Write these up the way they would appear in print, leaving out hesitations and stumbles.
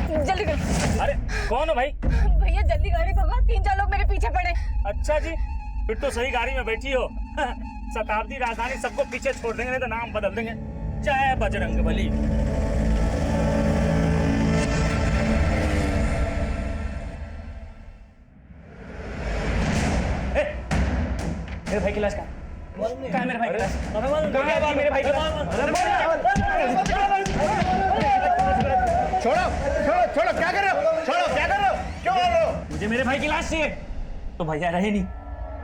जल्दी करो। अरे कौन हो भाई? भैया जल्दी गाड़ी भगा, 3-4 लोग मेरे पीछे पड़े। अच्छा जी, फिर तो सही गाड़ी में बैठी हो। शताब्दी राजधानी सबको पीछे छोड़ देंगे, नहीं तो नाम बदल देंगे। जय बजरंगबली। मेरे भाई की लाश कहाँ है? मेरे भाई की लाश कहाँ है? मेरे भाई की लाश। छोड़ो छोड़ो छोड़ो, क्या कर रहे हो? छोड़ो, क्या कर रहे हो? क्यों कर रहे हो? मुझे मेरे भाई की लाश चाहिए। तो भैया रहे नहीं,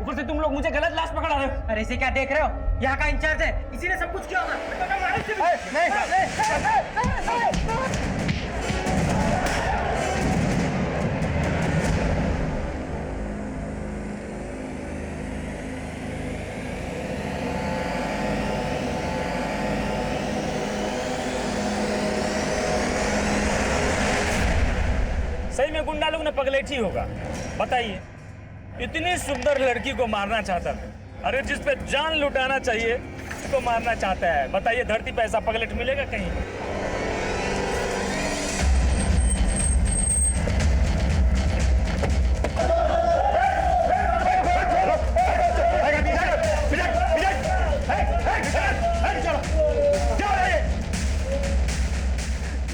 ऊपर से तुम लोग मुझे गलत लाश पकड़ा रहे हो। अरे इसे क्या देख रहे हो? यहाँ का इंचार्ज है, इसी ने सब कुछ किया होगा। सही में गुंडा लोग ने पगलेठी होगा। बताइए, इतनी सुंदर लड़की को मारना चाहता था। अरे जिस पे जान लुटाना चाहिए उसको मारना चाहता है। बताइए, धरती पे ऐसा पगलेट मिलेगा कहीं?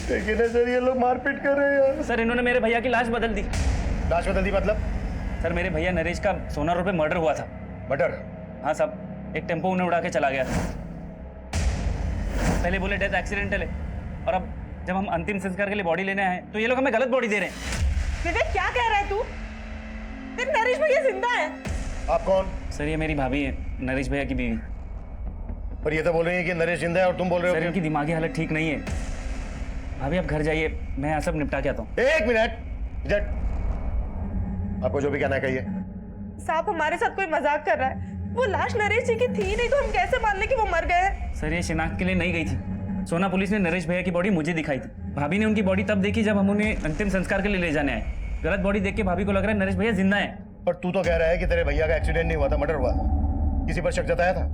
देखिए ना सर, ये लोग मारपीट कर रहे हैं यार। सर, इन्होंने मेरे भैया की लाश बदल दी। लाश बदल दी मतलब? सर, मेरे भैया नरेश का सोना रोड पे मर्डर हुआ था। मर्डर? हाँ साहब, एक टेम्पो उन्हें उड़ा के चला गया था। पहले बोले डेथ एक्सीडेंटल है, और अब जब हम अंतिम संस्कार के लिए बॉडी लेने आए तो ये लोग हमें गलत बॉडी दे रहे हैं। विवेक क्या कह रहा है तू? तेरे नरेश भैया जिंदा है। आप कौन? सर, ये मेरी भाभी है, नरेश भैया की बीवी। पर ये तो बोल रही है कि नरेश जिंदा है और तुम बोल रहे हो सर, इनकी दिमागी हालत ठीक नहीं है। भाभी आप घर जाइए, मैं यहाँ सब निपटा के आता हूँ। एक मिनट, आपको जो भी कहना है कहिए। साहब, हमारे साथ कोई मजाक कर रहा है। वो लाश नरेश जी की थी नहीं, तो हम कैसे मान लें कि वो मर गए हैं? सर, ये शिनाख्त के लिए नहीं गई थी। सोना पुलिस ने नरेश भैया की बॉडी मुझे दिखाई थी। भाभी ने उनकी बॉडी तब देखी जब हम उन्हें अंतिम संस्कार के लिए ले जाने आए। गलत बॉडी देख के भाभी को लग रहा है नरेश भैया जिंदा है। पर तू तो कह रहा है कि तेरे भैया का एक्सीडेंट नहीं हुआ था, मर्डर हुआ। किसी पर शक जताया था?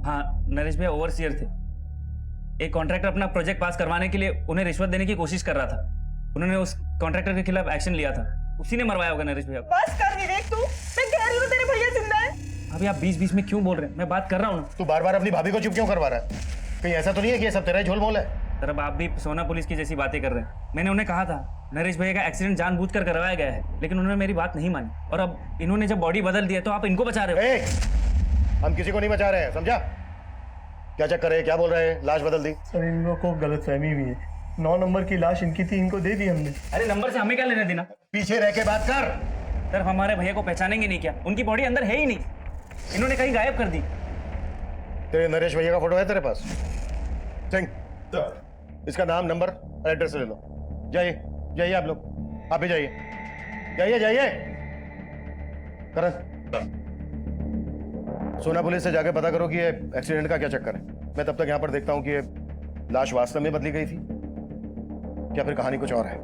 हाँ, नरेश भैया ओवरसीयर थे। एक कॉन्ट्रैक्टर अपना प्रोजेक्ट पास करवाने के लिए उन्हें रिश्वत देने की कोशिश कर रहा था। उन्होंने उस कॉन्ट्रैक्टर के खिलाफ एक्शन लिया था, उसी ने मरवाया होगा नरेश भैया को। बस कर विवेक, तू मैं कह रही हूँ तेरे भैया जिंदा है। अभी आप बीच बीच में क्यों बोल रहे हैं? मैं बात कर रहा हूँ। तू बार बार अपनी भाभी को चुप क्यों करवा रहा है? कहीं ऐसा तो नहीं है कि ये सब तेरा ही झोल मोल है? सर, अब आप भी सोना पुलिस की जैसी बातें कर रहे हैं। मैंने उन्हें कहा था नरेश भैया का एक्सीडेंट जानबूझकर करवाया गया है, लेकिन उन्होंने मेरी बात नहीं मानी। और अब इन्होंने जब बॉडी बदल दी है तो आप इनको बचा रहे हो। हम किसी को नहीं बचा रहे हैं, समझा? क्या चक्कर है? क्या बोल रहे हैं? लाश बदल दी? सर, इन लोगों को गलतफहमी हुई है। 9 नंबर की लाश इनकी थी, इनको दे दी हमने। अरे नंबर से हमें क्या लेना देना? पीछे रह के बात कर। सर, हमारे भैया को पहचानेंगे नहीं क्या? उनकी बॉडी अंदर है ही नहीं, इन्होंने कहीं गायब कर दी। तेरे नरेश भैया का फोटो है तेरे पास? सिंह, इसका नाम, नंबर और एड्रेस ले लो। जाइए जाइए, आप लोग आप ही जाइए, जाइए जाइए। करण, सोना पुलिस से जाके पता करो कि ये एक्सीडेंट का क्या चक्कर है। मैं तब तक यहाँ पर देखता हूँ कि ये लाश वास्तव में बदली गई थी क्या फिर कहानी कुछ और है।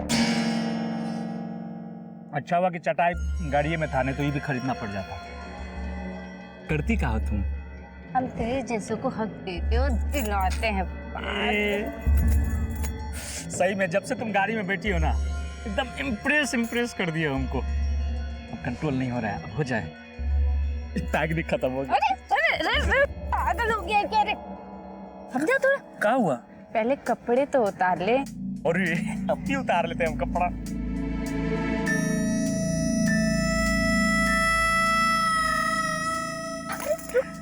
अच्छा हुआ कि चटाई गाड़ी में था, नहीं तो ये भी खरीदना पड़ जाता। करती कहा तुम? हम तेरे जैसों को हक देते और दिलाते हैं। सही में जब से तुम गाड़ी में बैठी हो ना, एकदम इम्प्रेस कर दिया हमको। अब कंट्रोल नहीं हो रहा है, अब हो जाए। पैक भी खत्म हो गया। अरे पागल हो गया क्या रे? समझा थोड़ा? क्या हुआ? पहले कपड़े तो उतार ले। और अब भी उतार लेते हैं हम कपड़ा।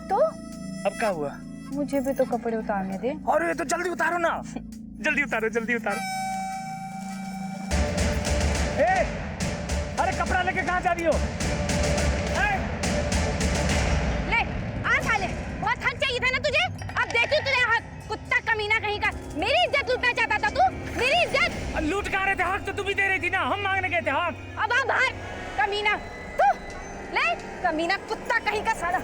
तो अब क्या हुआ? मुझे भी तो कपड़े उतारने दे। और ये तो जल्दी उतारो ना। जल्दी उतारो, जल्दी उतारो। अरे कपड़ा लेके कहाँ जा रही हो? ले आ साले, बहुत हक चाहिए था ना तुझे। अब देखी तुझे हक, कुत्ता कमीना कहीं का। मेरी इज्जत लूटना चाहता था तू, मेरी इज्जत। लूट कहाँ रहे थे? हक तो तुम ही दे रही थी ना, हम मांगने गए थे हक। अब आ बाहर कमीना तू। ले कमीना कुत्ता कहीं का साला।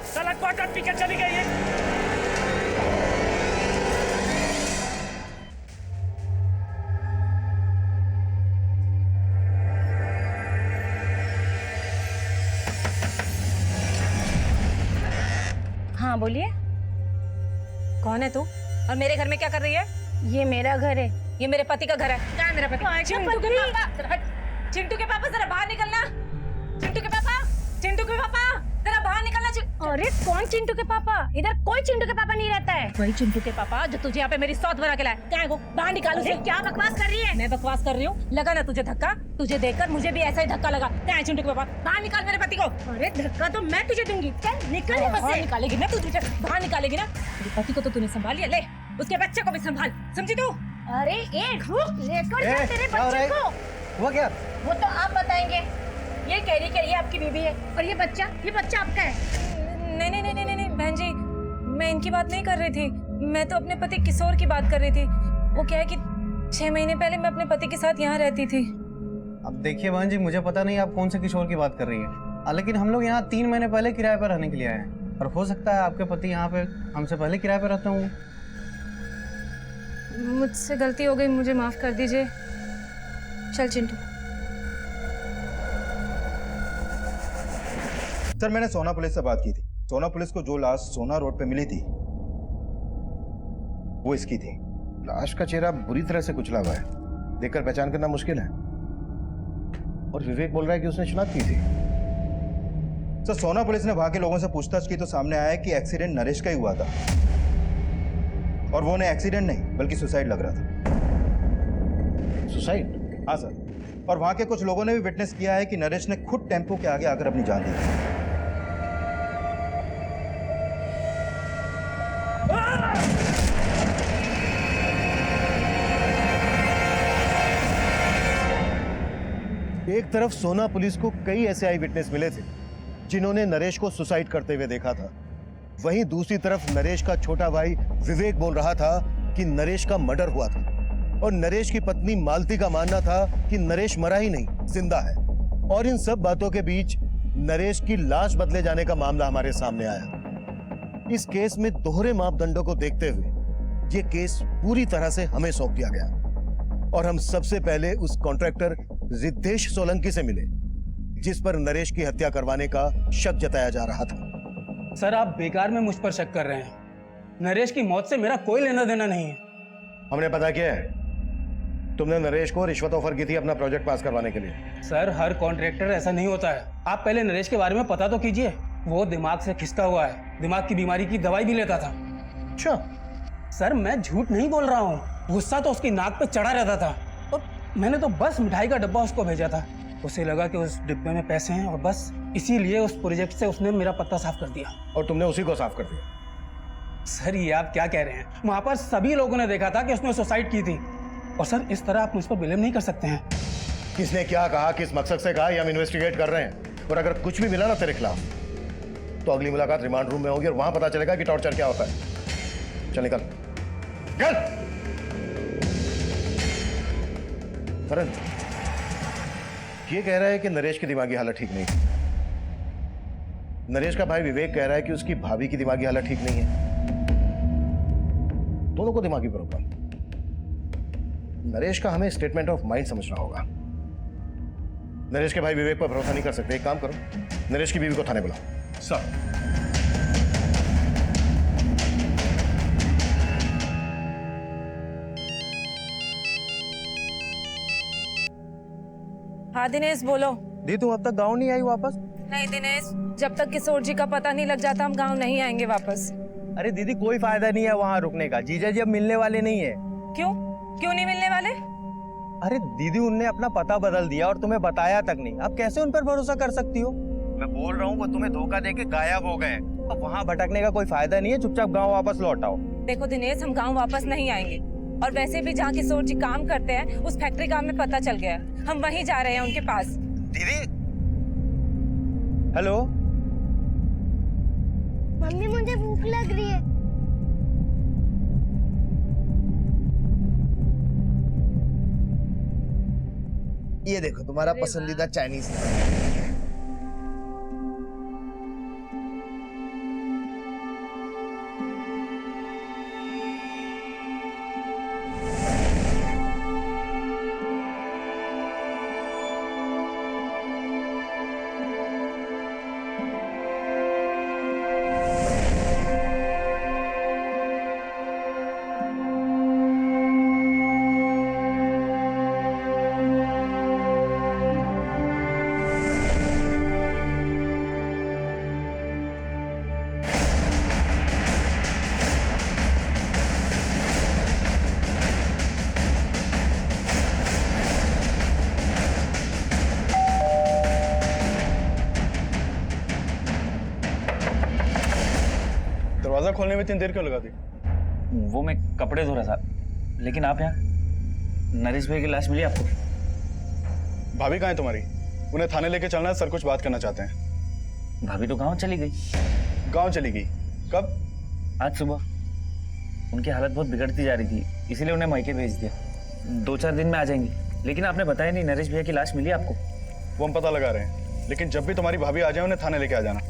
साला क्वार्टर पी के चली गई है। हाँ बोलिए। कौन है तू और मेरे घर में क्या कर रही है? ये मेरा घर है, ये मेरे पति का घर है। क्या है मेरा पति? चिंटू के पापा, चिंटू के पापा जरा बाहर निकलना। चिंटू के पापा, चिंटू के पापा जरा बाहर निकलना। अरे कौन चिंटू के पापा? इधर कोई चिंटू के पापा नहीं रहता है। वही चिंटू के पापा जो तुझे यहाँ पे मेरी सौत बना के लाया। क्या है वो? बाहर निकालो उसे। क्या बकवास कर रही है? मैं बकवास कर रही हूँ? लगा ना तुझे धक्का? तुझे देखकर मुझे भी ऐसा ही धक्का लगा। क्या है चिंटू के पापा? बाहर निकाल मेरे पति को। अरे धक्का तो मैं तुझे दूंगी। चल निकल यहाँ से। निकालेगी ना तू? तुझे बाहर निकालेगी ना? मेरे पति को तो तूने संभाल लिया, ले उसके बच्चे को भी संभाल, समझी तू? अरे एक लेकर जा तेरे बच्चे को। हुआ क्या? वो तो आप बताएंगे। ये कैरी के लिए आपकी बीवी है और ये बच्चा आपका है। नहीं नहीं नहीं नहीं नहीं बहन जी, मैं इनकी बात नहीं कर रही थी। मैं तो अपने पति किशोर की बात कर रही थी। वो क्या है कि 6 महीने पहले मैं अपने पति के साथ यहाँ रहती थी। अब देखिए बहन जी, मुझे पता नहीं आप कौन से किशोर की बात कर रही हैं, लेकिन हम लोग यहाँ 3 महीने पहले किराए पर रहने के लिए आए हैं और हो सकता है आपके पति यहाँ पे हमसे पहले किराए पर रहते होंगे। मुझसे गलती हो गई, मुझे माफ कर दीजिए। चल चिंटू। सर मैंने सोना पुलिस से बात की थी। सोना पुलिस को जो लाश सोना रोड पे मिली थी वो इसकी थी। लाश का चेहरा बुरी तरह से कुचला हुआ है, देखकर पहचान करना मुश्किल है। और विवेक बोल रहा है कि उसने शनाख्त की थी। सर सोना पुलिस ने वहां के लोगों से पूछताछ की तो सामने आया कि एक्सीडेंट नरेश का ही हुआ था और वो ने एक्सीडेंट नहीं बल्कि सुसाइड लग रहा था। सुसाइड? हाँ सर, और वहां के कुछ लोगों ने भी विटनेस किया है कि नरेश ने खुद टेम्पो के आगे आकर अपनी जान दी। एक तरफ सोना पुलिस को कई ऐसे आई विटनेस मिले थे जिन्होंने नरेश को सुसाइड करते हुए देखा था, वहीं दूसरी तरफ नरेश का छोटा भाई विवेक बोल रहा था कि नरेश का मर्डर हुआ था और नरेश की पत्नी मालती का मानना था कि नरेश मरा ही नहीं, जिंदा है। और इन सब बातों के बीच नरेश की लाश बदले जाने का मामला हमारे सामने आया। इस केस में दोहरे मापदंडों को देखते हुए यह केस पूरी तरह से हमें सौंप दिया गया और हम सबसे पहले उस कॉन्ट्रैक्टर रिद्धेश सोलंकी से मिले जिस पर नरेश की हत्या करवाने का शक जताया जा रहा था। सर आप बेकार में मुझ पर शक कर रहे हैं। नरेश की मौत से मेरा कोई लेना देना नहीं है। हमने पता किया है, तुमने नरेश को रिश्वत ऑफर की थी अपना प्रोजेक्ट पास करवाने के लिए। सर हर कॉन्ट्रैक्टर ऐसा नहीं होता है। आप पहले नरेश के बारे में पता तो कीजिए। वो दिमाग से खिसका हुआ है, दिमाग की बीमारी की दवाई भी लेता था। अच्छा सर मैं झूठ नहीं बोल रहा हूँ, गुस्सा तो उसकी नाक पे चढ़ा रहता था और मैंने तो बस मिठाई का डब्बा उसको भेजा था। उसे लगा कि उस डिब्बे में पैसे हैं और बस इसीलिए उस प्रोजेक्ट से उसने मेरा पत्ता साफ कर दिया। और तुमने उसी को साफ कर दिया? सर ये आप क्या कह रहे हैं? वहां पर सभी लोगों ने देखा था कि उसने सुसाइड की थी और सर इस तरह आप मुझ पर ब्लेम नहीं कर सकते हैं। किसने क्या कहा, किस मकसद से कहा, ये हम इन्वेस्टिगेट कर रहे हैं और अगर कुछ भी मिला ना तेरे खिलाफ तो अगली मुलाकात रिमांड रूम में होगी और वहां पता चलेगा कि टॉर्चर क्या होता है। चल निकल चल। करण ये कह रहा है कि नरेश की दिमागी हालत ठीक नहीं है। नरेश का भाई विवेक कह रहा है कि उसकी भाभी की दिमागी हालत ठीक नहीं है। दोनों को दिमागी प्रॉब्लम। नरेश का हमें स्टेटमेंट ऑफ माइंड समझना होगा। नरेश के भाई विवेक पर भरोसा नहीं कर सकते। एक काम करो, नरेश की बीवी को थाने बुलाओ। सर हाँ दिनेश बोलो। दी तुम अब तक गाँव नहीं आई वापस? नहीं दिनेश, जब तक किशोर जी का पता नहीं लग जाता हम गांव नहीं आएंगे वापस। अरे दीदी कोई फायदा नहीं है वहाँ रुकने का, जीजा जी अब मिलने वाले नहीं है। क्यों क्यों नहीं मिलने वाले? अरे दीदी उनने अपना पता बदल दिया और तुम्हें बताया तक नहीं। अब कैसे उन पर भरोसा कर सकती हो? मैं बोल रहा हूँ वो तुम्हें धोखा देके गायब हो गए। अब वहाँ भटकने का कोई फायदा नहीं है, चुपचाप गाँव वापस लौट आओ। देखो दिनेश, हम गांव वापस नहीं आएंगे और वैसे भी जहाँ किशोर जी काम करते हैं उस फैक्ट्री का हमें पता चल गया। हम वहीं जा रहे हैं उनके पास। दीदी हेलो मम्मी मुझे भूख लग रही है। ये देखो तुम्हारा पसंदीदा चाइनीज। खोलने में इतनी देर क्यों लगा दी? वो मैं कपड़े धो रहा था, लेकिन आप यहाँ? नरेश भाई की लाश मिली आपको? भाभी कहाँ है तुम्हारी? उन्हें थाने लेके चलना है, सर कुछ बात करना चाहते हैं। भाभी तो गाँव चली गई। गाँव चली गई? कब? आज सुबह। उनकी हालत बहुत बिगड़ती जा रही थी, इसीलिए उन्हें मायके भेज दिया। 2-4 दिन में आ जाएंगी। लेकिन आपने बताया नहीं, नरेश भैया की लाश मिली आपको? वो हम पता लगा रहे हैं, लेकिन जब भी तुम्हारी भाभी आ जाए उन्हें थाने लेके आ जाना।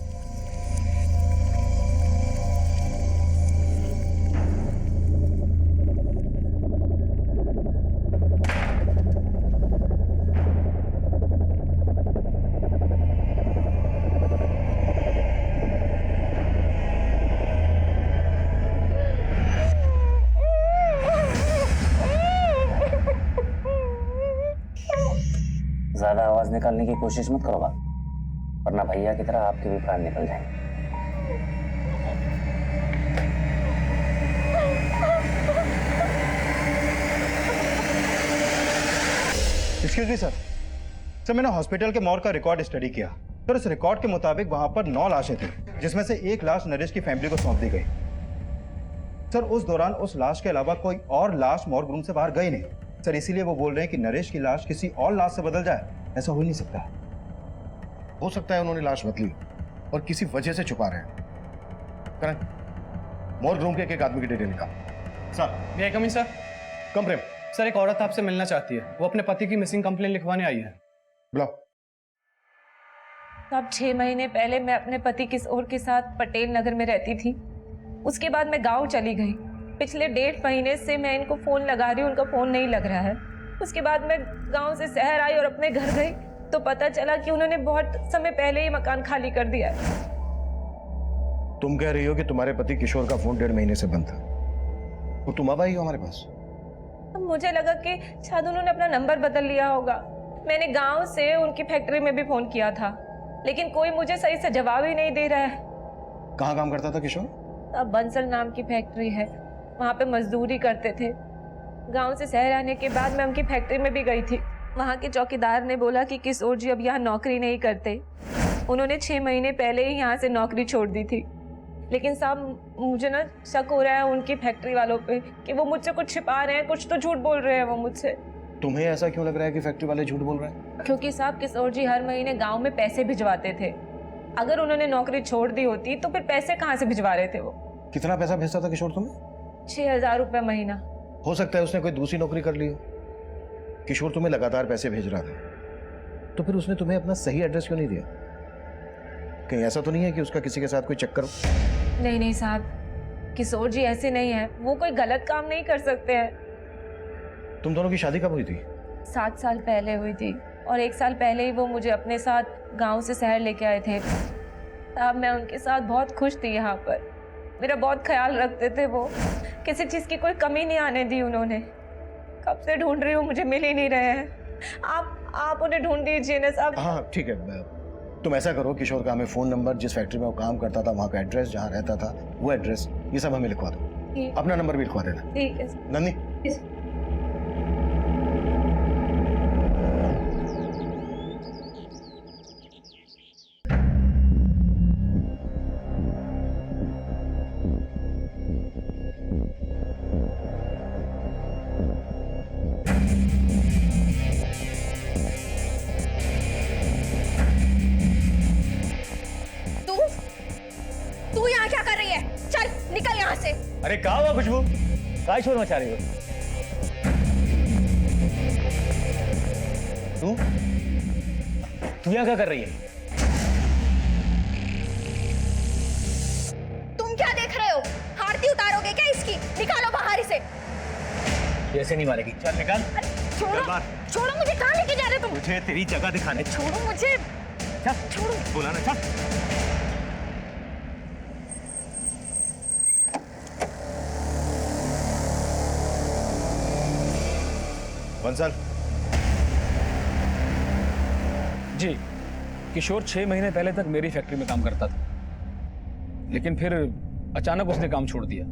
ज्यादा आवाज निकालने की कोशिश मत करो, वरना भैया की तरह आपके भी प्राण निकल जाएंगे। Excuse me sir. सर मैंने हॉस्पिटल के मॉर्ग का रिकॉर्ड स्टडी किया। सर उस रिकॉर्ड के मुताबिक वहां पर 9 लाशें थी, जिसमें से एक लाश नरेश की फैमिली को सौंप दी गई। सर उस दौरान उस लाश के अलावा कोई और लाश मॉर्ग रूम से बाहर गई नहीं। सर इसीलिए वो बोल रहे हैं कि नरेश की लाश किसी और लाश से बदल जाए। ऐसा हो ही नहीं सकता। हो सकता है उन्होंने लाश बदली और किसी वजह से छुपा रहे हैं। करण, मॉर्ग रूम के एक आदमी की डिटेल निकाल। सर मे आई कम इन सर? कम प्रेम, सर एक औरत आपसे मिलना चाहती है, वो अपने पति की मिसिंग कंप्लेन लिखवाने आई है। बुलाओ। अब 6 महीने पहले मैं अपने पति किशोर के साथ पटेल नगर में रहती थी। उसके बाद मैं गांव चली गई। पिछले 1.5 महीने से मैं इनको फोन लगा रही हूँ, उनका फोन नहीं लग रहा है। उसके बाद मैं गांव से शहर आई और अपने घर गई तो पता चला कि उन्होंने बहुत समय पहले ही मकान खाली कर दिया है। तुम कह रही हो कि तुम्हारे पति किशोर का फोन 1.5 महीने से बंद था, और तुम अब आई हो हमारे पास? अब मुझे लगा कि शायद उन्होंने अपना नंबर बदल लिया होगा। मैंने गांव से उनकी फैक्ट्री में भी फोन किया था, लेकिन कोई मुझे सही से जवाब ही नहीं दे रहा है। कहाँ काम करता था किशोर? अब बंसल नाम की फैक्ट्री है, वहाँ पे मजदूरी करते थे। गांव से शहर आने के बाद मैं उनकी फैक्ट्री में भी गई थी। वहाँ के चौकीदार ने बोला कि किशोर जी अब यहाँ नौकरी नहीं करते। उन्होंने 6 महीने पहले ही यहाँ से नौकरी छोड़ दी थी। लेकिन साहब मुझे ना शक हो रहा है उनकी फैक्ट्री वालों पे कि वो मुझसे कुछ छिपा रहे हैं, कुछ तो झूठ बोल रहे हैं वो मुझसे। तुम्हें ऐसा क्यों लग रहा है कि फैक्ट्री वाले झूठ बोल रहे हैं? क्योंकि साहब किशोर जी हर महीने गाँव में पैसे भिजवाते थे। अगर उन्होंने नौकरी छोड़ दी होती तो फिर पैसे कहाँ से भिजवा रहे थे वो? कितना पैसा भेजता था किशोर तुम्हें? 6,000 रुपये महीना। हो सकता है उसने कोई दूसरी नौकरी कर ली हो। किशोर तुम्हें लगातार पैसे भेज रहा था, तो फिर उसने तुम्हें अपना सही एड्रेस क्यों नहीं दिया? कहीं ऐसा तो नहीं है कि उसका किसी के साथ कोई चक्कर हो? नहीं नहीं साहब, किशोर जी ऐसे नहीं है, वो कोई गलत काम नहीं कर सकते हैं। तुम दोनों की शादी कब हुई थी? 7 साल पहले हुई थी, और 1 साल पहले ही वो मुझे अपने साथ गांव से शहर लेके आए थे। तब मैं उनके साथ बहुत खुश थी। यहाँ पर मेरा बहुत ख्याल रखते थे वो, किसी चीज़ की कोई कमी नहीं आने दी उन्होंने। कब से ढूंढ रही हूँ, मुझे मिल ही नहीं रहे हैं। आप उन्हें ढूंढ दीजिए ना साहब। हाँ ठीक है, तुम ऐसा करो, किशोर का हमें फ़ोन नंबर, जिस फैक्ट्री में वो काम करता था वहाँ का एड्रेस, जहाँ रहता था वो एड्रेस, ये सब हमें लिखवा दो। अपना नंबर भी लिखवा देना। ठीक है नंदी। तू यहाँ क्या कर रही है? चल निकल यहाँ से। अरे कहा हुआ खुशबू, काय शोर मचा रही हो? तू यहाँ क्या कर रही है? तुम क्या देख रहे हो? आरती उतारोगे क्या इसकी? निकालो बाहर इसे। ऐसे नहीं मारेगी, चल निकाल। छोड़ो, छोड़ो मुझे। कहाँ लेके जा रहे हो तुम? मुझे तेरी जगह दिखाने। छोड़ो मुझे। छोड़ो। बोला ना, चल। बंसल। जी, किशोर 6 महीने पहले तक मेरी फैक्ट्री में काम करता था, लेकिन फिर अचानक उसने काम छोड़ दिया।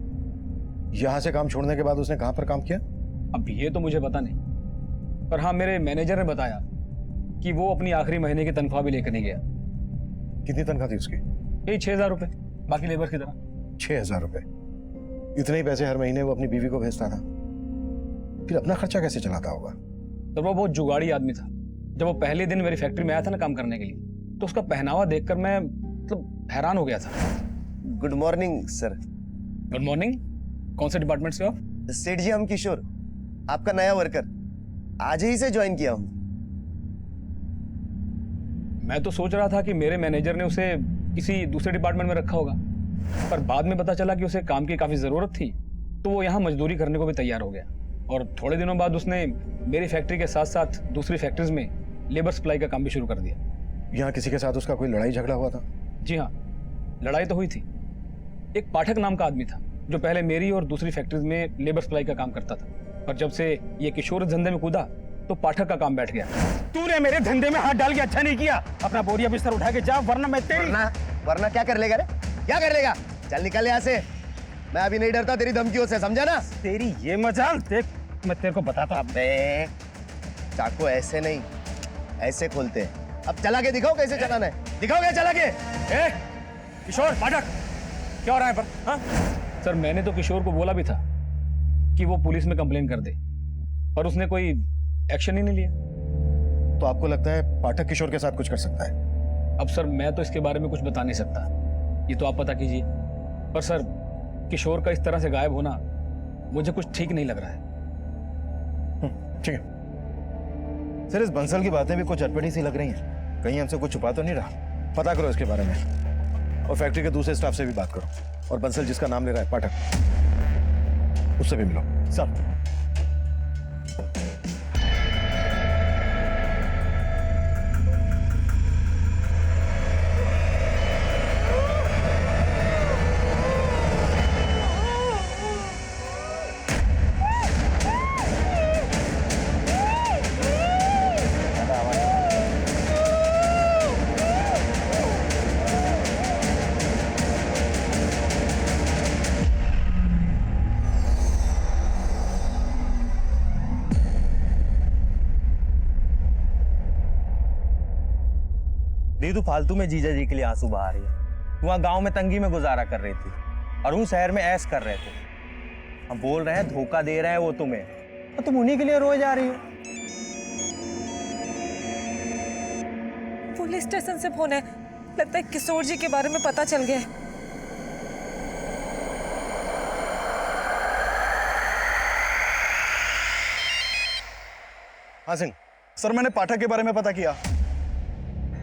यहाँ से काम छोड़ने के बाद उसने कहाँ पर काम किया? अब ये तो मुझे पता नहीं, पर हाँ मेरे मैनेजर ने बताया कि वो अपनी आखिरी महीने की तनख्वाह भी लेकर नहीं गया। कितनी तनख्वाह थी उसकी? यही 6,000 रुपये, बाकी लेबर की तरह। 6,000 रुपए। इतने ही पैसे हर महीने वो अपनी बीवी को भेजता था, फिर अपना खर्चा कैसे चलाता होगा? तो वो बहुत जुगाड़ी आदमी था। जब वो पहले दिन मेरी फैक्ट्री में आया था ना काम करने के लिए, तो उसका पहनावा देखकर मैं मतलब हैरान हो गया था। Good morning sir. Good morning. कौन से डिपार्टमेंट से हो आप? सेठ जी, हम किशोर, आपका नया वर्कर, आज ही से ज्वाइन किया हूँ। मैं तो सोच रहा था कि मेरे मैनेजर ने उसे किसी दूसरे डिपार्टमेंट में रखा होगा, पर बाद में पता चला कि उसे काम की काफी जरूरत थी, तो वो यहाँ मजदूरी करने को भी तैयार हो गया। और थोड़े दिनों बाद उसने मेरी फैक्ट्री के साथ साथ दूसरी फैक्ट्रीज में लेबर सप्लाई का काम भी शुरू कर दिया। यहाँ किसी के साथ उसका कोई लड़ाई झगड़ा हुआ था? जी हाँ, लड़ाई तो हुई थी। एक पाठक नाम का आदमी था जो पहले मेरी और दूसरी फैक्ट्रीज में लेबर सप्लाई का काम करता था, पर जब से ये किशोर इस धंधे में कूदा तो पाठक का काम बैठ गया। तूने मेरे धंधे में हाथ डाल के अच्छा नहीं किया। अपना बोरिया बिस्तर उठा के जा, वरना मैं तेरी वरना क्या कर लेगा रे? क्या कर लेगा? चल निकल यहाँ से। मैं अभी नहीं डरता तेरी धमकियों से, समझा ना? तेरी ये मजाल देख, मैं तेरे को बताता। अबे चाकू ऐसे नहीं, ऐसे खोलते हैं। अब चला के दिखाओ कैसे चलाना है, दिखाओगे चला के? किशोर, पाठक, क्या हो रहा है पर? हाँ? सर, मैंने तो किशोर को बोला भी था कि वो पुलिस में कंप्लेन कर दे, पर उसने कोई एक्शन ही नहीं लिया। तो आपको लगता है पाठक किशोर के साथ कुछ कर सकता है? अब सर, मैं तो इसके बारे में कुछ बता नहीं सकता, ये तो आप पता कीजिए। पर सर, किशोर का इस तरह से गायब होना मुझे कुछ ठीक नहीं लग रहा है। ठीक है सर, इस बंसल की बातें भी कुछ अटपटी सी लग रही हैं। कहीं हमसे कुछ छुपा तो नहीं रहा? पता करो इसके बारे में, और फैक्ट्री के दूसरे स्टाफ से भी बात करो, और बंसल जिसका नाम ले रहा है पाठक, उससे भी मिलो। सर, दीदू फालतू में जीजा जी के लिए आंसू बहा रही है। तू वहाँ गांव में तंगी में गुजारा कर रही थी और उन शहर में ऐश कर रहे थे। हम बोल रहे हैं धोखा दे रहे हैं वो तुम्हें, और तुम उन्हीं के लिए रोए जा रही हो। पुलिस स्टेशन से फोन है, लगता है किशोर जी के बारे में पता चल गया है। हाँ सिंह। सर मैंने पाठक के बारे में पता किया।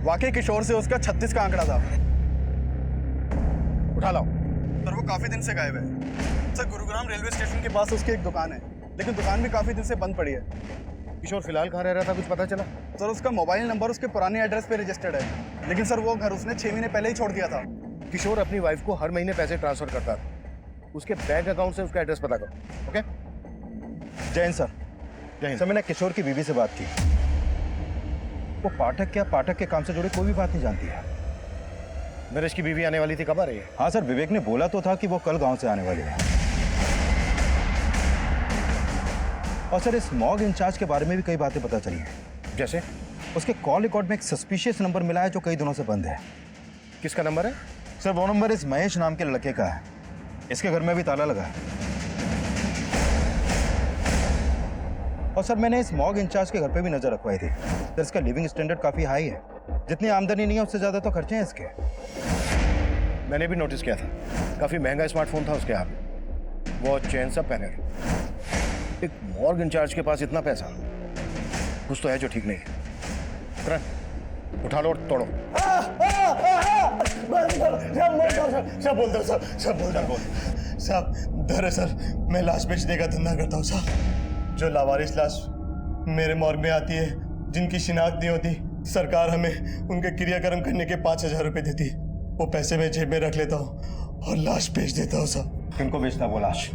वाकई किशोर से उसका 36 का आंकड़ा था। उठा लाओ। सर वो काफी दिन से गायब है। सर गुरुग्राम रेलवे स्टेशन के पास उसकी एक दुकान है, लेकिन दुकान भी काफी दिन से बंद पड़ी है। किशोर फिलहाल कहाँ रह रहा था, कुछ पता चला? सर उसका मोबाइल नंबर उसके पुराने एड्रेस पे रजिस्टर्ड है, लेकिन सर वो घर उसने 6 महीने पहले ही छोड़ दिया था। किशोर अपनी वाइफ को हर महीने पैसे ट्रांसफर करता था। उसके बैंक अकाउंट से उसका एड्रेस पता करो। ओके? जय हिंद सर। जय हिंद। सर मैंने किशोर की बीवी से बात की। वो पाठक के काम से जुड़ी कोई भी बात नहीं जानती है। नरेश की बीवी आने वाली थी, कब आ रही है? हाँ सर, विवेक ने बोला तो था कि वो कल गांव से आने वाली है। और सर इस मॉग इंचार्ज के बारे में भी कई बातें पता चली हैं। जैसे? उसके कॉल रिकॉर्ड में एक सस्पिशियस नंबर मिला है जो कई दिनों से बंद है। किसका नंबर है? सर वो नंबर इस महेश नाम के लड़के का है। इसके घर में भी ताला लगा है। और सर मैंने इस मॉग इंचार्ज के घर पे भी नजर रखवाई थी। सर इसका लिविंग स्टैंडर्ड काफी हाई है। जितनी आमदनी नहीं है उससे ज्यादा तो खर्चे हैं इसके। मैंने भी नोटिस किया था, काफी महंगा स्मार्टफोन था उसके हाथ में, वॉच, चेन सब पहने थे। एक मॉर्ग इंचार्ज के पास इतना पैसा, कुछ तो है जो ठीक नहीं है। करण, उठा लो और तोड़ो। सब बोल दो सब बोल दो साहब। दरअसल मैं लाश बेचने का धंधा करता हूँ साहब। जो लावारिस लाश मेरे मॉर्ग में आती है, जिनकी शिनाख्त नहीं होती, सरकार हमें उनके क्रियाक्रम करने के 5,000 रुपए देती। वो पैसे मैं जेब में रख लेता हूँ और लाश बेच देता हूँ साहब। किनको बेचता वो लाश?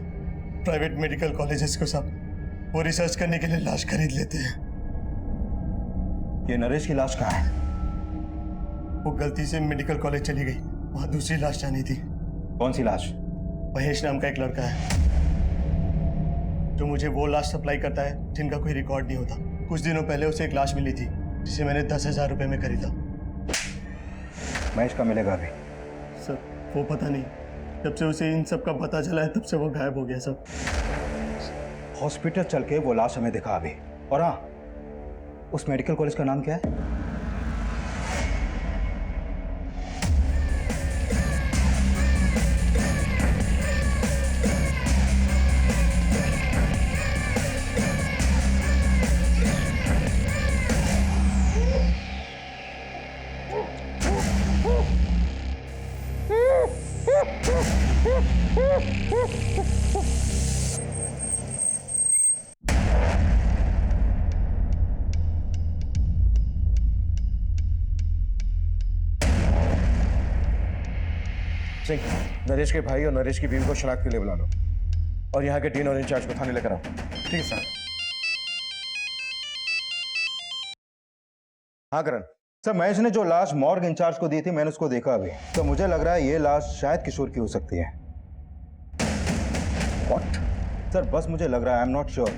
प्राइवेट मेडिकल कॉलेजेस को साहब। वो रिसर्च करने के लिए लाश खरीद लेते हैं। ये नरेश की लाश कहाँ है? वो गलती से मेडिकल कॉलेज चली गई, वहाँ दूसरी लाश जानी थी। कौन सी लाश? महेश नाम का एक लड़का है जो मुझे वो लाश सप्लाई करता है जिनका कोई रिकॉर्ड नहीं होता। कुछ दिनों पहले उसे एक लाश मिली थी जिसे मैंने 10,000 रुपए में खरीदा। महेश का मिलेगा अभी? सर वो पता नहीं, जब से उसे इन सब का पता चला है तब से वो गायब हो गया सब। हॉस्पिटल चल के वो लाश हमें दिखा अभी। और हाँ, उस मेडिकल कॉलेज का नाम क्या है? सिंह, नरेश के भाई और नरेश की बीवी को शनाख्त के लिए बुला लो और यहाँ के डीन और इंचार्ज को थाने लेकर आओ। ठीक है सर। हाँ करण। सर, महेश ने जो लाश मॉर्ग इंचार्ज को दी थी मैंने उसको देखा अभी, तो मुझे लग रहा है ये लाश शायद किशोर की हो सकती है। व्हाट? सर बस मुझे लग रहा है, आई एम नॉट श्योर,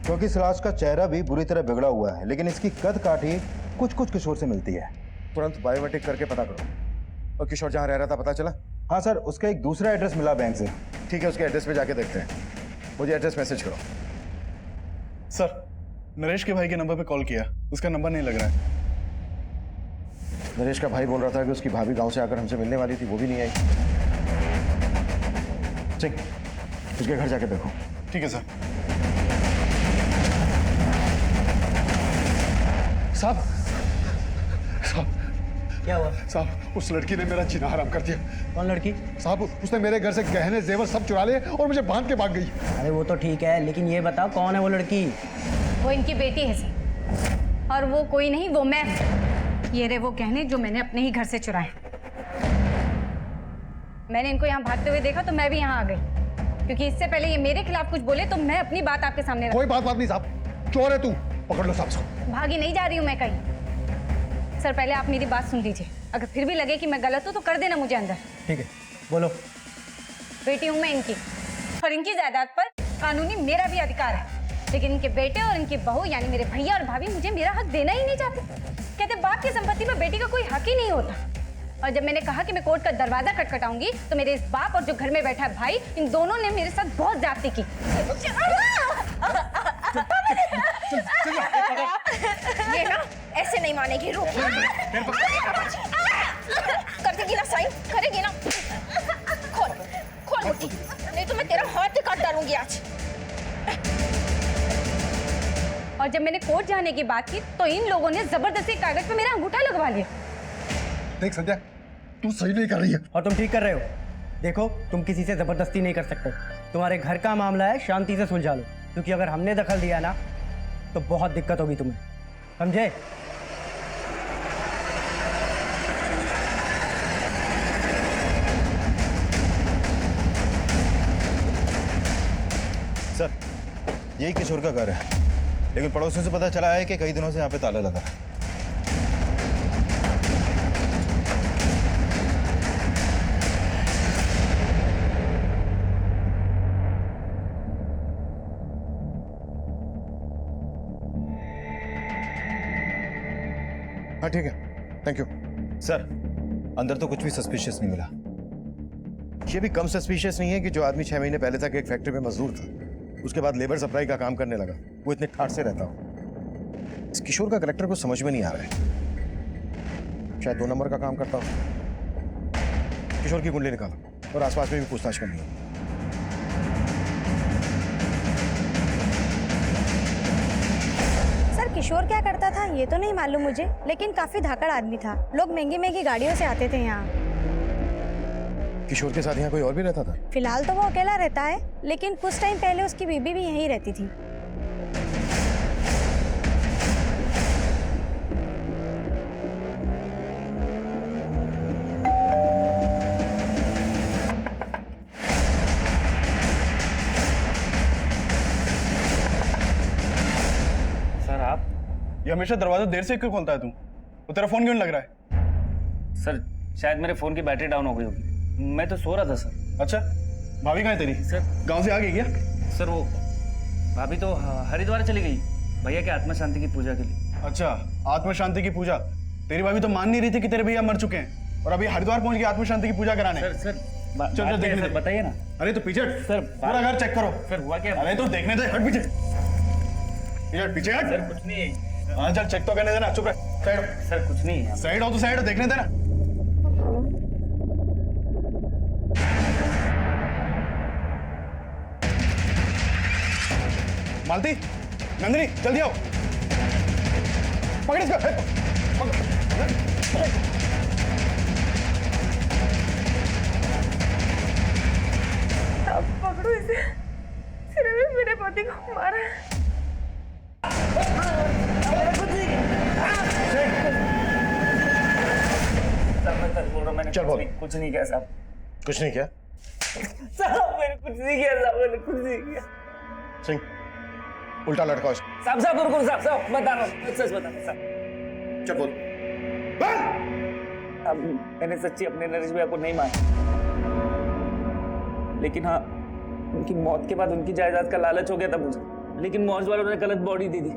क्योंकि इस लाश का चेहरा भी बुरी तरह बिगड़ा हुआ है, लेकिन इसकी कद काठी कुछ कुछ किशोर से मिलती है। तुरंत बायोमेट्रिक करके पता करो। और किशोर जहाँ रह रहा था पता चला? हाँ सर, उसका एक दूसरा एड्रेस मिला बैंक से। ठीक है, उसके एड्रेस पे जाके देखते हैं। मुझे एड्रेस मैसेज करो। सर, नरेश के भाई के नंबर पे कॉल किया, उसका नंबर नहीं लग रहा है। नरेश का भाई बोल रहा था कि उसकी भाभी गांव से आकर हमसे मिलने वाली थी, वो भी नहीं आई। सिंह, उसके घर जाके देखो। ठीक है सर। साहब, साहब, क्या हुआ? साहब, उस लड़की ने मेरा जीना हराम कर दिया। कौन लड़की? साहब, उसने मेरे घर से गहने जेवर सब चुरा लिए और मुझे बांध के भाग गई। अरे वो तो ठीक है, लेकिन ये बताओ कौन है वो लड़की? वो इनकी बेटी है सर, और वो कोई नहीं, वो मैं हूं। ये रहे वो गहने जो मैंने अपने ही घर से चुराए। मैंने इनको यहाँ भागते हुए देखा तो मैं भी यहाँ आ गई, क्योंकि इससे पहले ये मेरे खिलाफ कुछ बोले तो मैं अपनी बात आपके सामने कोई बात नहीं साहब, चोर है तू, पकड़ लो साहब इसको। भागी नहीं जा रही हूँ मैं कहीं। सर पहले आप मेरी बात सुन लीजिए, अगर फिर भी लगे कि मैं गलत हूँ तो कर देना मुझे अंदर। ठीक है, बोलो। बेटी हूँ मैं इनकी, और इनकी जायदाद पर कानूनी मेरा भी अधिकार है, लेकिन इनके बेटे और इनकी बहू यानी मेरे भैया और भाभी मुझे मेरा हक देना ही नहीं चाहते। कहते बाप की संपत्ति में बेटी का कोई हक ही नहीं होता। और जब मैंने कहा कि मैं कोर्ट का दरवाजा खटखटाऊंगी तो मेरे इस बाप और जो घर में बैठा है भाई, इन दोनों ने मेरे साथ बहुत ज्यादती की। ये ना ऐसे नहीं मानेगी, रुक। कर देगी ना साइन, करेगी ना। खोल खोल मुट्ठी, नहीं तो मैं तेरा हाथ ही काट डालूंगी आज। और जब मैंने कोर्ट जाने की बात की तो इन लोगों ने जबरदस्ती कागज पे मेरा अंगूठा लगवा लिया। देख संध्या, तू सही नहीं कर रही है। और तुम ठीक कर रहे हो। देखो, तुम किसी से जबरदस्ती नहीं कर सकते। तुम्हारे घर का मामला है, शांति से सुलझा लो, क्योंकि अगर हमने दखल दिया ना तो बहुत दिक्कत होगी तुम्हें, समझे? सर, यही किशोर का घर है, लेकिन पड़ोसियों से पता चला है कि कई दिनों से यहाँ पे ताला लगा है। हाँ ठीक है, थैंक यू। सर, अंदर तो कुछ भी सस्पिशियस नहीं मिला। ये भी कम सस्पिशियस नहीं है कि जो आदमी 6 महीने पहले तक एक फैक्ट्री में मजदूर था, उसके बाद लेबर सप्लाई का काम करने लगा, वो इतने ठाट से रहता हो। इस किशोर का करेक्टर को समझ में नहीं आ रहा है। शायद 2 नंबर का काम करता हो। किशोर की कुंडली निकालो और आसपास में भी पूछताछ करनी है। सर, किशोर क्या करता था ये तो नहीं मालूम मुझे, लेकिन काफी धाकड़ आदमी था। लोग महंगी महंगी गाड़ियों से आते थे यहाँ। किशोर के साथ यहाँ कोई और भी रहता था? फिलहाल तो वो अकेला रहता है, लेकिन कुछ टाइम पहले उसकी बीबी भी यहीं रहती थी। सर आप? ये हमेशा दरवाजा देर से क्यों खोलता है तू? वो तेरा फोन क्यों नहीं लग रहा है? सर शायद मेरे फोन की बैटरी डाउन हो गई होगी, मैं तो सो रहा था सर। अच्छा, भाभी कहाँ है तेरी? सर गांव से आ गई क्या? सर वो भाभी तो हरिद्वार चली गई भैया के आत्मा शांति की पूजा के लिए। अच्छा, आत्मा शांति की पूजा। तेरी भाभी तो मान नहीं रही थी कि तेरे भैया मर चुके हैं, और अभी हरिद्वार पहुंच गई आत्मा शांति की पूजा कराने। सर बात चल क्या है देखने सर, दे। बताइए ना। अरे तो पीछे हट। सर, पूरा घर चेक करो। फिर हुआ क्या? अरे तो देखने दे, हट पीछे। पीछे हट। सर कुछ नहीं है। हाँ चल चेक तो करने देना, चुप रह। साइड हो। सर कुछ नहीं है। साइड हो तो साइड हो, देखने देना। मालती, नंदिनी, जल्दी आओ। पकड़ इसको। अब पकड़ो इसे, सिर्फ भी मेरे पति को मारा है। सर मैं सच बोल रहा हूँ, मैंने चल बोल। कुछ नहीं किया साहब। कुछ नहीं किया? साहब मैंने कुछ नहीं किया साहब, मैंने कुछ नहीं किया। सिंह, उल्टा लटकाओ इसको। साहब साहब रुको साहब, साहब बता रहा हूँ, सच बता रहा हूँ साहब। चल बोल। अब मैंने सच्ची अपने नरेश भैया को नहीं मारा, लेकिन हाँ उनकी मौत के बाद उनकी जायदाद का लालच हो गया था मुझे। लेकिन मौज वालों ने गलत बॉडी दे दी।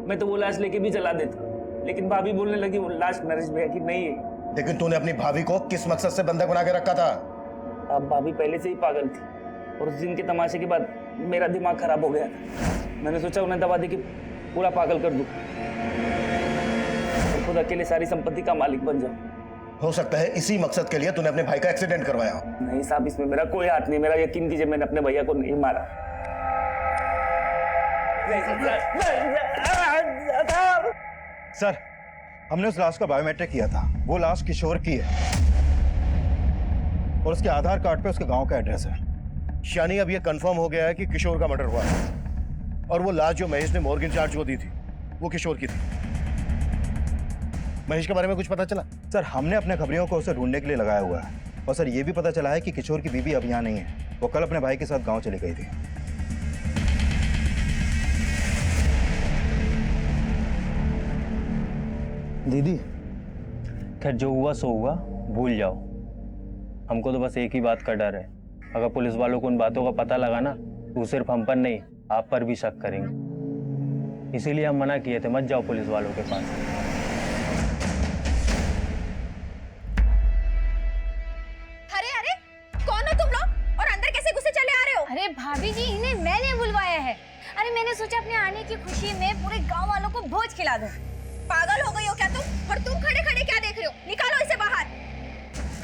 मैं तो वो लाश लेके भी चला देता, लेकिन भाभी बोलने लगी वो लाश नरेश भैया की नहीं है। लेकिन तूने अपनी भाभी को किस मकसद से बंधक बना के रखा था? अब भाभी पहले से ही पागल थी, और उस दिन के तमाशे के बाद मेरा दिमाग खराब हो गया था। मैंने सोचा उन्हें दवा दे के पूरा पागल कर दूं और खुद अकेले सारी संपत्ति का मालिक बन जाऊं। हो सकता है इसी मकसद के लिए तूने अपने भाई का एक्सीडेंट करवाया हो। नहीं साहब, इसमें मेरा कोई हाथ नहीं। मेरा यकीन कीजिए, मैंने अपने भैया को नहीं मारा। सर, हमने उस लाश का बायोमेट्रिक किया था। वो लाश किशोर की है और उसके आधार कार्ड पे उसके गांव का एड्रेस है। यानी अब यह कंफर्म हो गया है कि किशोर का मर्डर हुआ है, और वो लाश जो महेश ने मॉर्गन चार्ज को दी थी वो किशोर की थी। महेश के बारे में कुछ पता चला? सर, हमने अपने खबरियों को उसे ढूंढने के लिए लगाया हुआ है, और सर ये भी पता चला है कि किशोर की बीवी अब यहाँ नहीं है। वो कल अपने भाई के साथ गांव चली गई थी। दीदी, खैर जो हुआ सो हुआ, भूल जाओ। हमको तो बस एक ही बात का डर है, अगर पुलिस वालों को उन बातों का पता लगा ना तो सिर्फ हम पर नहीं आप पर भी शक करेंगे। इसीलिए हम मना किए थे, मत जाओ पुलिस वालों के पास। अरे अरे, कौन हो तुम लोग और अंदर कैसे घुसे चले आ रहे हो? अरे भाभी जी, इन्हें मैंने बुलवाया है। अरे मैंने सोचा अपने आने की खुशी में पूरे गांव वालों को भोज खिला दूं। पागल हो गई हो क्या तुम? और तुम खड़े खड़े क्या देख रहे हो? निकालो इसे बाहर।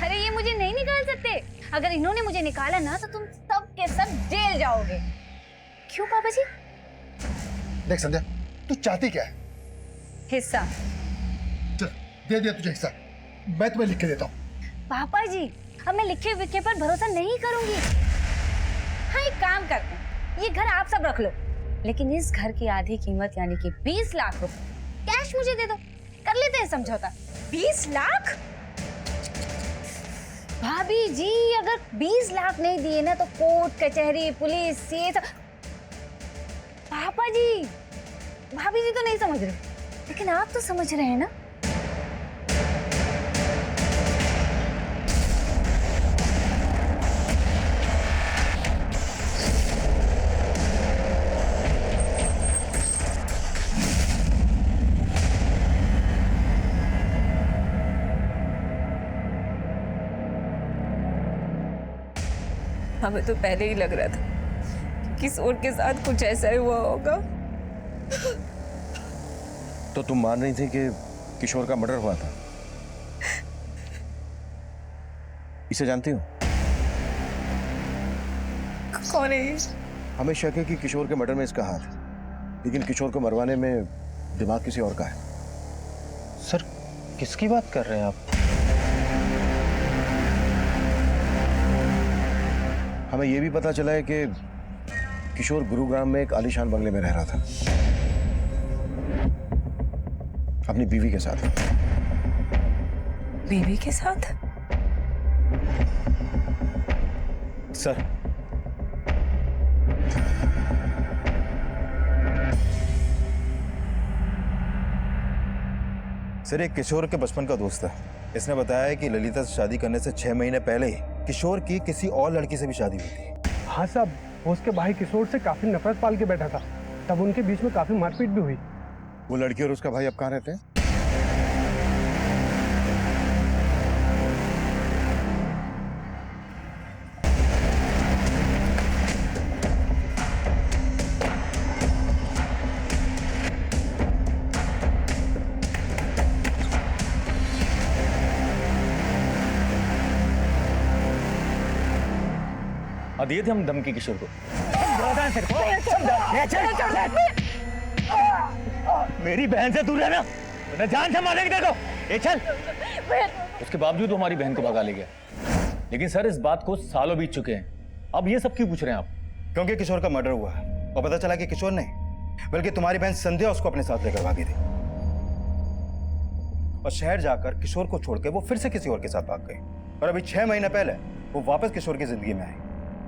अरे ये मुझे नहीं निकाल सकते। अगर इन्होंने मुझे निकाला ना तो तुम सब के सब जेल जाओगे। क्यों पापा जी? देख संध्या, तू चाहती क्या है? हिस्सा। चल दे दिया तुझे हिस्सा, मैं तुम्हें लिख के देता हूँ। पापा जी, अब मैं लिखे विखे पर भरोसा नहीं करूंगी। हाँ, एक काम करते हैं, ये घर आप सब रख लो, लेकिन इस घर की आधी कीमत यानी कि 20 लाख रुपए कैश मुझे दे दो। कर लेते हैं समझौता। 20 लाख? भाभी जी, अगर 20 लाख नहीं दिए ना तो कोर्ट कचहरी पुलिस ये सब। पापा जी, भाभी जी तो नहीं समझ रहे, लेकिन आप तो समझ रहे हैं ना। हमें तो पहले ही लग रहा था कि किशोर के साथ कुछ ऐसा ही हुआ होगा। तो तुम मान रही थी कि किशोर का मर्डर हुआ था? इसे जानती हो? कौन है ये? हमें शक है कि किशोर के मर्डर में इसका हाथ है, लेकिन किशोर को मरवाने में दिमाग किसी और का है। सर, किसकी बात कर रहे हैं आप? हमें यह भी पता चला है कि किशोर गुरुग्राम में एक आलीशान बंगले में रह रहा था अपनी बीवी के साथ। बीवी के साथ? सर, सर एक किशोर के बचपन का दोस्त है। इसने बताया है कि ललिता से शादी करने से 6 महीने पहले ही किशोर की किसी और लड़की से भी शादी हुई थी। हाँ साहब, वो उसके भाई किशोर से काफी नफरत पाल के बैठा था, तब उनके बीच में काफी मारपीट भी हुई। वो लड़की और उसका भाई अब कहाँ रहते हैं? दिए थे हम धमकी किशोर को। मेरी बहन से दूर रहना, मैं जान से मारेंगे देखो। ये चल। उसके बावजूद वो हमारी बहन को भगा ले गया। लेकिन सर इस बात को सालों बीत चुके हैं, अब ये सब क्यों पूछ रहे हैं आप? क्योंकि किशोर का मर्डर हुआ है और पता चला कि किशोर नहीं बल्कि तुम्हारी बहन संध्या उसको अपने साथ लेकर भागी थी और शहर जाकर किशोर को छोड़ के वो फिर से किसी और के साथ भाग गई और अभी 6 महीने पहले वो वापस किशोर की जिंदगी में आई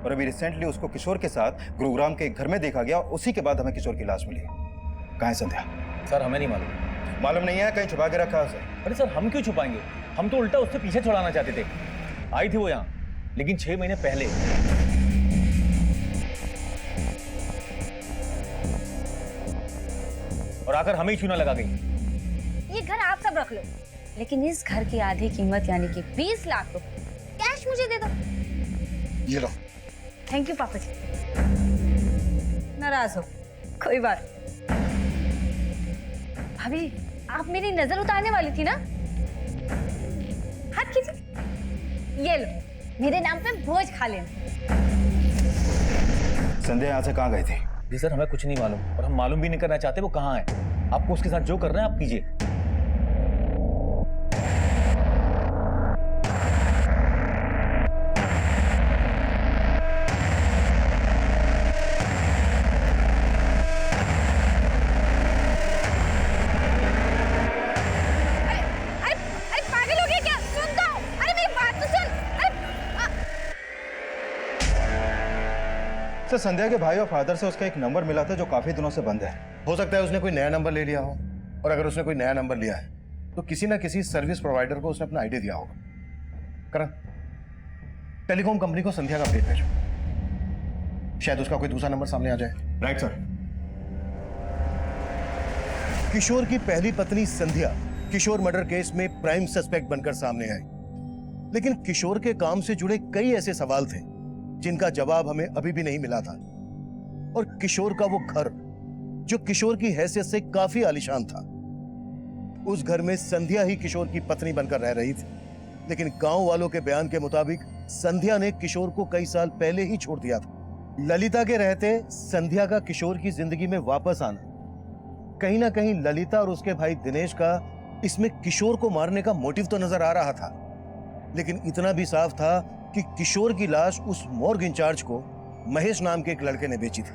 और अभी रिसेंटली उसको किशोर के साथ गुरुग्राम के एक घर में देखा गया। उसी के बाद हमें किशोर की लाश मिली। कहाँ है संध्या? सर हमें नहीं मालूम। मालूम नहीं है, कहीं छुपा के रखा है उसे। अरे सर हम क्यों छुपाएंगे, हम तो उल्टा उससे पीछे छुड़ाना चाहते थे। आई थी वो यहाँ, लेकिन 6 महीने पहले। और आकर हमें ही चूना लगा गई। ये घर आप सब रख लो, लेकिन इस घर की आधी कीमत यानी कि 20 लाख रुपए कैश मुझे दे दो। ये लो। थैंक यू पापा जी। नाराज हो, कोई बात। भाभी आप मेरी नजर उतारने वाली थी ना? हाथ कीजिए, ये लो मेरे नाम पे भोज खा लेना। संध्या यहाँ से कहाँ गई थी? जी सर हमें कुछ नहीं मालूम और हम मालूम भी नहीं करना चाहते वो कहाँ है। आपको उसके साथ जो करना है आप कीजिए। सर संध्या के भाई और फादर से उसका एक नंबर मिला था जो काफी दिनों से बंद है। हो सकता है उसने कोई नया नंबर ले लिया हो, और अगर उसने कोई नया नंबर लिया है तो किसी ना किसी सर्विस प्रोवाइडर को उसने अपना आईडी दिया होगा। करण, टेलीकॉम कंपनी को संध्या का अपडेट भेजो, शायद उसका कोई दूसरा नंबर सामने आ जाए। Right sir. किशोर की पहली पत्नी संध्या किशोर मर्डर केस में प्राइम सस्पेक्ट बनकर सामने आई, लेकिन किशोर के काम से जुड़े कई ऐसे सवाल थे जिनका जवाब हमें अभी भी नहीं मिला था। और किशोर का वो घर जो किशोर की हैसियत से काफी आलीशान था, उस घर में संध्या ही किशोर की पत्नी बनकर रह रही थी। लेकिन गांव वालों के बयान के मुताबिक संध्या ने किशोर को कई साल पहले ही छोड़ दिया था। ललिता के रहते संध्या का किशोर की जिंदगी में वापस आना, कहीं ना कहीं ललिता और उसके भाई दिनेश का इसमें किशोर को मारने का मोटिव तो नजर आ रहा था। लेकिन इतना भी साफ था कि किशोर की लाश उस मॉर्ग इंचार्ज को महेश नाम के एक लड़के ने बेची थी।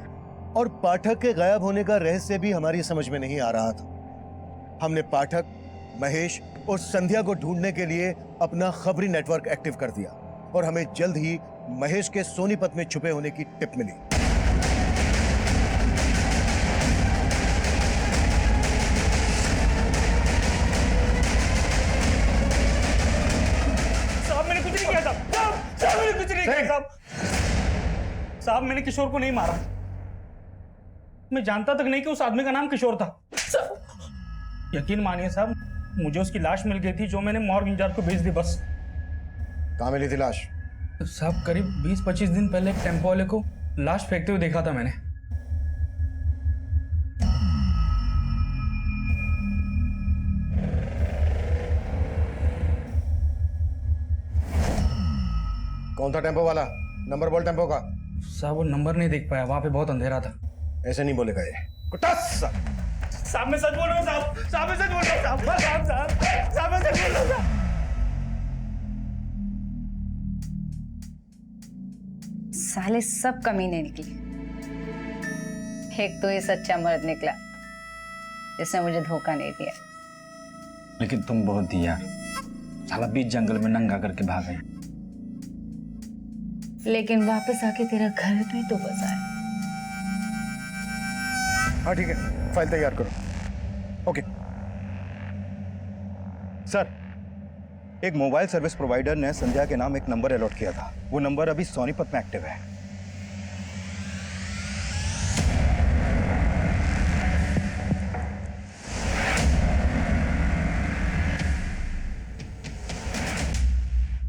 और पाठक के गायब होने का रहस्य भी हमारी समझ में नहीं आ रहा था। हमने पाठक, महेश और संध्या को ढूंढने के लिए अपना खबरी नेटवर्क एक्टिव कर दिया और हमें जल्द ही महेश के सोनीपत में छुपे होने की टिप मिली। साहब मैंने किशोर को नहीं मारा, मैं जानता तक नहीं कि उस आदमी का नाम किशोर था। यकीन मानिए साहब, मुझे उसकी लाश मिल गई थी जो मैंने मॉर्ग इंचार्ज को भेज दी बस। कहाँ मिली थी लाश? साहब करीब 20-25 दिन पहले एक टेम्पो वाले को लाश फेंकते हुए देखा था मैंने। कौन था टेम्पो वाला? नंबर बोल टेम्पो का। साहब वो नंबर नहीं देख पाया, वहां पे बहुत अंधेरा था। ऐसे नहीं बोलेगा ये। साहब मैं सच बोल रहा हूँ साहब, साहब मैं सच बोल रहा हूँ साहब, साहब साहब साहब मैं सच बोल रहा हूँ साहब। साले सब कमीने निकले। एक तो ये सच्चा मर्द निकला जिसने मुझे धोखा नहीं दिया। लेकिन तुम बहुत दी यार, साला बीच जंगल में नंगा करके भाग गए। लेकिन वापस आके तेरा घर भी तो बसाया। हाँ ठीक है, फाइल तैयार करो। ओके सर, एक मोबाइल सर्विस प्रोवाइडर ने संध्या के नाम एक नंबर अलॉट किया था। वो नंबर अभी सोनीपत में एक्टिव है।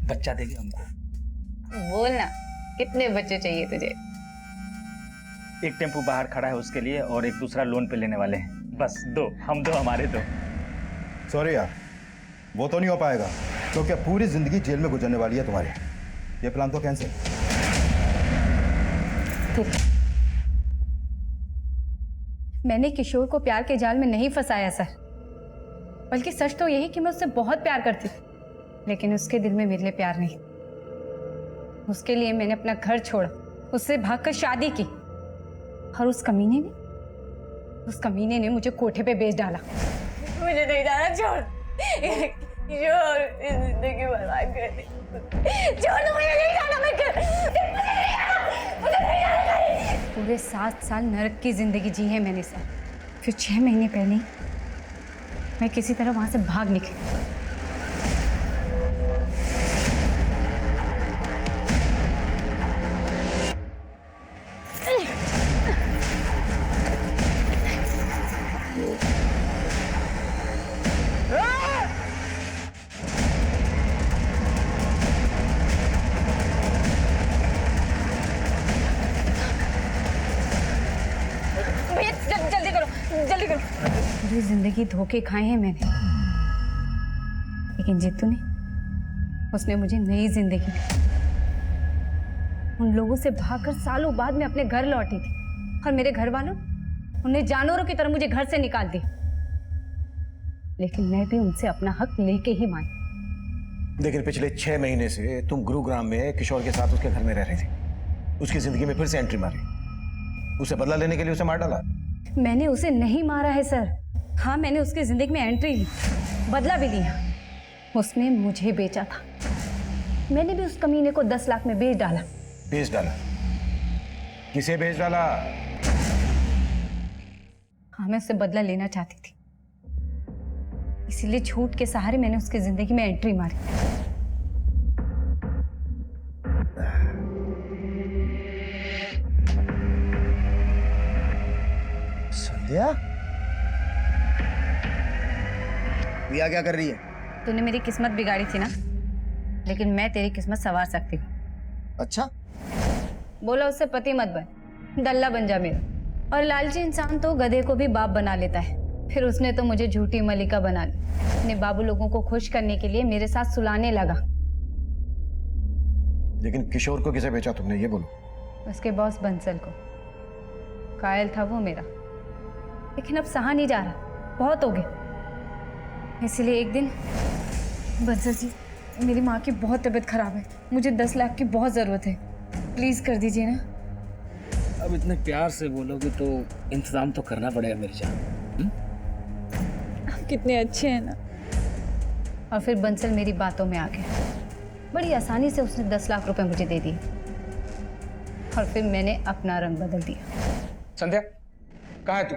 बच्चा देगी हमको। बोलना कितने बच्चे चाहिए तुझे? एक टेम्पो बाहर खड़ा है उसके लिए और एक दूसरा लोन पे लेने वाले हैं। बस 2, हम 2 हमारे 2। सॉरी यार, वो तो नहीं हो पाएगा क्योंकि अब पूरी जिंदगी जेल में गुजरने वाली है तुम्हारी। ये प्लान तो कैंसिल। बुज़दिल। मैंने किशोर को प्यार के जाल में नहीं फंसाया सर, बल्कि सच तो यही कि मैं उससे बहुत प्यार करती थी, लेकिन उसके दिल में मेरे लिए प्यार नहीं। उसके लिए मैंने अपना घर छोड़ा, उससे भागकर शादी की, और उस कमीने ने मुझे कोठे पे बेच डाला। मुझे नहीं जाना, छोड़ किशोर, जिंदगी बर्बाद कर दी। छोड़ दो, मुझे नहीं जाना, मुझे नहीं जाना। पूरे 7 साल नरक की जिंदगी जी है मैंने सर। फिर 6 महीने पहले मैं किसी तरह वहां से भाग निकली। पूरी जिंदगी धोखे खाए हैं मैंने, लेकिन जीतू ने, उसने मुझे नई जिंदगी दी। उन लोगों से भागकर सालों बाद मैं अपने घर लौटी थी, और मेरे घर वालों उन्हें जानवरों की तरह मुझे घर से निकाल दिया। लेकिन मैं भी उनसे अपना हक लेके ही मानी। लेकिन पिछले 6 महीने से तुम गुरुग्राम में किशोर के साथ उसके घर में रह रही थी, उसकी जिंदगी में फिर से एंट्री मारी, उसे बदला लेने के लिए उसे मार डाला। मैंने उसे नहीं मारा है सर। हाँ, मैंने उसकी जिंदगी में एंट्री ली, बदला भी लिया। उसने मुझे बेचा था, मैंने भी उस कमीने को 10 लाख में बेच डाला। बेच डाला? किसे बेच डाला? हाँ, मैं उससे बदला लेना चाहती थी, इसीलिए झूठ के सहारे मैंने उसकी जिंदगी में एंट्री मारी। संध्या, प्रिया क्या कर रही है? तूने मेरी किस्मत बिगाड़ी थी ना, लेकिन मैं तेरी किस्मत संवार सकती हूँ। अच्छा? बोला उससे पति मत बन, दल्ला बन जा मेरा। और लालची इंसान तो गधे को भी बाप बना लेता है। फिर उसने तो मुझे झूठी मलिका बना ली। अपने बाबू लोगों को खुश करने के लिए मेरे साथ सुलाने लगा। लेकिन किशोर को किसे बेचा तुमने, ये बोलो। उसके बॉस बंसल को। कायल था वो मेरा, लेकिन अब सहा नहीं जा रहा, बहुत हो गया। इसलिए एक दिन, बंसल जी, मेरी माँ की बहुत तबीयत खराब है, मुझे 10 लाख की बहुत ज़रूरत है, प्लीज़ कर दीजिए ना। अब इतने प्यार से बोलोगे तो इंतजाम तो करना पड़ेगा मेरी जान। आप कितने अच्छे हैं ना। और फिर बंसल मेरी बातों में आ गया। बड़ी आसानी से उसने 10 लाख रुपए मुझे दे दिए, और फिर मैंने अपना रंग बदल दिया। संध्या, कहाँ है तू?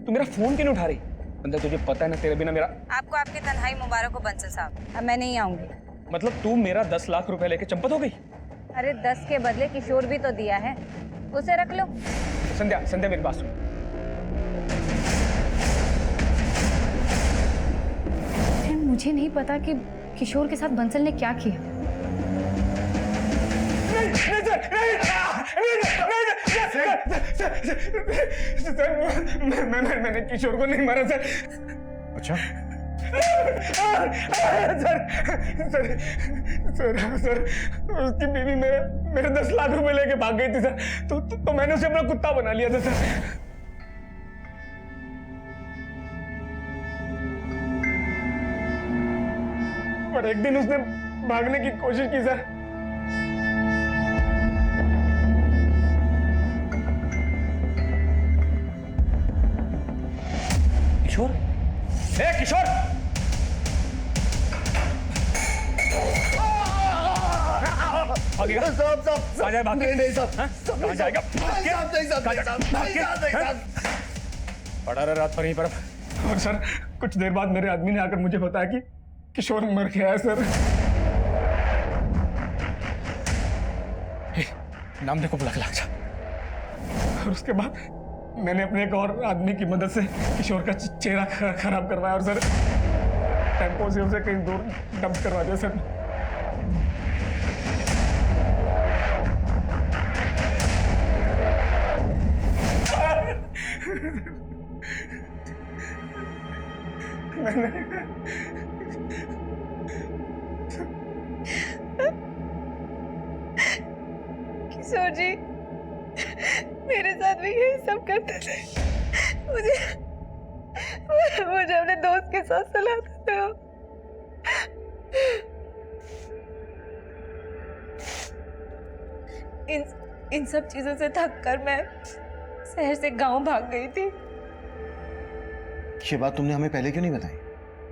तू मेरा फोन क्यों नहीं उठा रही? संध्या, तुझे पता है ना, तेरे बिना मेरा। आपको आपकी तन्हाई मुबारक हो बंसल साहब, अब मैं नहीं आऊंगी। मतलब तू मेरा 10 लाख रुपए लेके चंपत हो गई? अरे 10 के बदले किशोर भी तो दिया है, उसे रख लो। संध्या, संध्या, मेरी बात सुन। मुझे नहीं पता कि किशोर के साथ बंसल ने क्या किया। मैंने किशोर को नहीं मारा सर। अच्छा? सर, उसकी बीवी मेरे 10 लाख रुपए लेके भाग गई थी सर, तो मैंने उसे अपना कुत्ता बना लिया था सर। पर एक दिन उसने भागने की कोशिश की सर। किशोर, किशोर, पड़ा रहा रात पर ही पर। और सर, कुछ देर बाद मेरे आदमी ने आकर मुझे बताया कि किशोर मर गया है सर। नाम देखो, लग जा। और उसके बाद मैंने अपने एक और आदमी की मदद से किशोर का चेहरा खराब करवाया, और सर टेम्पो से उसे कहीं दूर डंप करवा दिया सर। किशोर जी, मेरे साथ भी यही सब करते थे। मुझे मुझे अपने दोस्त के साथ सुलाते थे वो। इन सब चीजों से थक कर मैं शहर से गांव भाग गई थी। ये बात तुमने हमें पहले क्यों नहीं बताई?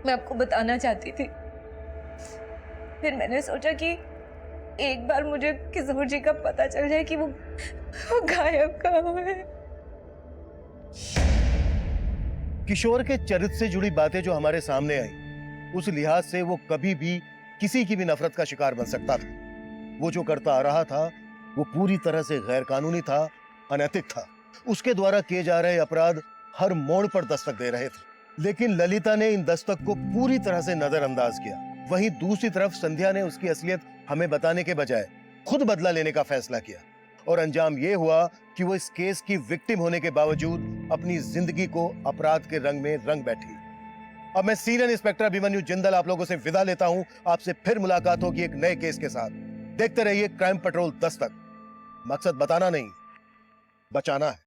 मैं आपको बताना चाहती थी, फिर मैंने सोचा कि एक बार मुझे किशोर जी का पता चल जाए कि वो गायब कहाँ है। किशोर के चरित्र से जुड़ी बातें जो हमारे सामने आई, उस लिहाज से वो कभी भी किसी की भी नफरत का शिकार बन सकता था। वो जो करता आ रहा था वो पूरी तरह से गैर कानूनी था, अनैतिक था। उसके द्वारा किए जा रहे अपराध हर मोड़ पर दस्तक दे रहे थे, लेकिन ललिता ने इन दस्तक को पूरी तरह से नजरअंदाज किया। वहीं दूसरी तरफ संध्या ने उसकी असलियत हमें बताने के बजाय खुद बदला लेने का फैसला किया, और अंजाम ये हुआ कि वो इस केस की विक्टिम होने के बावजूद अपनी जिंदगी को अपराध के रंग में रंग बैठी। अब मैं सीनियर इंस्पेक्टर अभिमन्यु जिंदल आप लोगों से विदा लेता हूं। आपसे फिर मुलाकात होगी एक नए केस के साथ। देखते रहिए क्राइम पेट्रोल दस्तक। मकसद बताना नहीं, बचाना है।